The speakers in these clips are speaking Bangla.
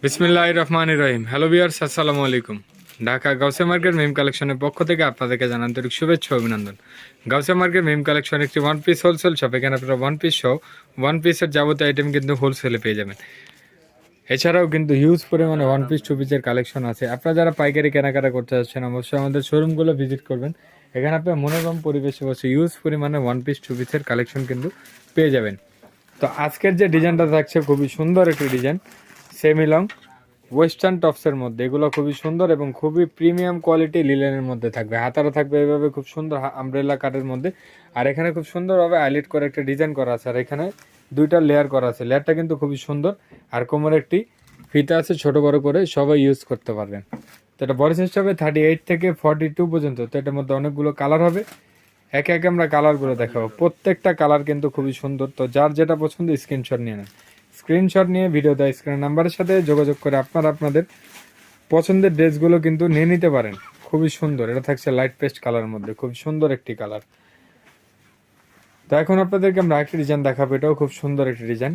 বিসমিল্লাহির রহমানির রহিম। হ্যালো ভিউয়ার্স, আসসালামু আলাইকুম। ঢাকা গাউসিয়া মার্কেট মিম কালেকশনের পক্ষ থেকে আপনাদেরকে জানান আন্তরিক শুভেচ্ছা ও অভিনন্দন। গাউসিয়া মার্কেট মিম কালেকশন একটি ওয়ান পিস হোলসেল শপ। এখানে আপনারা ওয়ান পিস সহ ওয়ান পিসের যাবতীয় আইটেম কিন্তু হোলসেলে পেয়ে যাবেন। এছাড়াও কিন্তু হিউজ পরিমাণে ওয়ান পিস টু পিসের কালেকশন আছে। আপনারা যারা পাইকারি কেনাকাটা করতে যাচ্ছেন অবশ্যই আমাদের শোরুমগুলো ভিজিট করবেন। এখানে আপনার মনোরম পরিবেশে বসে হিউজ পরিমাণে ওয়ান পিস টু পিসের কালেকশন কিন্তু পেয়ে যাবেন। তো আজকের যে ডিজাইনটা থাকছে খুবই সুন্দর একটি ডিজাইন, সেমি লং ওয়েস্টার্ন টপসের মধ্যে। এগুলো খুবই সুন্দর এবং খুবই প্রিমিয়াম কোয়ালিটি লিলেনের মধ্যে থাকবে। হাতারও থাকবে এভাবে খুব সুন্দর আমব্রেলা কাটের মধ্যে। আর এখানে খুব সুন্দরভাবে হাইলাইট করে একটা ডিজাইন করা আছে। আর এখানে দুইটা লেয়ার করা আছে। লেয়ারটা কিন্তু খুবই সুন্দর। আর কোমরে একটি ফিতা আছে ছোট বড় করে, সবাই ইউজ করতে পারবেন। তো এটা বডি সাইজ হবে 38 থেকে 42 পর্যন্ত। তো এটার মধ্যে অনেকগুলো কালার হবে। একে একে আমরা কালারগুলো দেখাবো। প্রত্যেকটা কালার কিন্তু খুবই সুন্দর। তো যার যেটা পছন্দ স্ক্রিনশট নিয়ে নেন। স্ক্রিনশট নিয়ে ভিডিও দেয় স্ক্রিন নাম্বারের সাথে যোগাযোগ করে আপনারা আপনাদের পছন্দের ড্রেসগুলো কিন্তু নিয়ে নিতে পারেন। খুবই সুন্দর। এটা থাকছে লাইট পেস্ট কালারের মধ্যে, খুব সুন্দর একটি কালার। তো এখন আপনাদেরকে আমরা একটি ডিজাইন দেখাবো। এটাও খুব সুন্দর একটি ডিজাইন।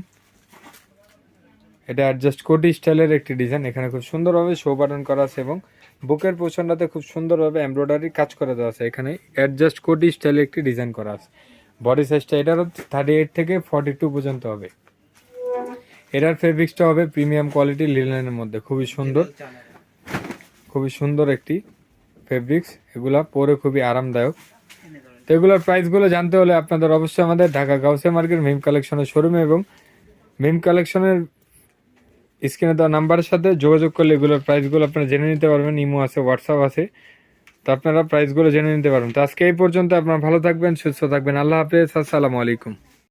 এটা অ্যাডজাস্ট কোটি স্টাইলের একটি ডিজাইন। এখানে খুব সুন্দরভাবে শো বাটন করা আছে এবং বুকের পোর্শনটাতে খুব সুন্দরভাবে এমব্রয়ডারি কাজ করে দেওয়া আছে। এখানে অ্যাডজাস্ট কোটি স্টাইলের একটি ডিজাইন করা আছে। বডি সাইজটা এটারও 38 থেকে 42 পর্যন্ত হবে। এটার ফেব্রিক্সটা হবে প্রিমিয়াম কোয়ালিটি লিনেনের মধ্যে, খুবই সুন্দর, খুবই সুন্দর একটি ফেব্রিক্স। এগুলা পরে খুবই আরামদায়ক। তো এগুলোর প্রাইসগুলো জানতে হলে আপনাদের অবশ্যই আমাদের ঢাকা গাউসিয়া মার্কেট মিম কালেকশনের শোরুমে এবং মিম কালেকশনের স্ক্রিনে দেওয়া নাম্বারের সাথে যোগাযোগ করলে এগুলোর প্রাইসগুলো আপনারা জেনে নিতে পারবেন। ইমো আছে, হোয়াটসঅ্যাপ আছে, তো আপনারা প্রাইসগুলো জেনে নিতে পারবেন। তো আজকে এই পর্যন্ত। আপনারা ভালো থাকবেন, সুস্থ থাকবেন। আল্লাহ হাফেজ, আসসালামু আলাইকুম।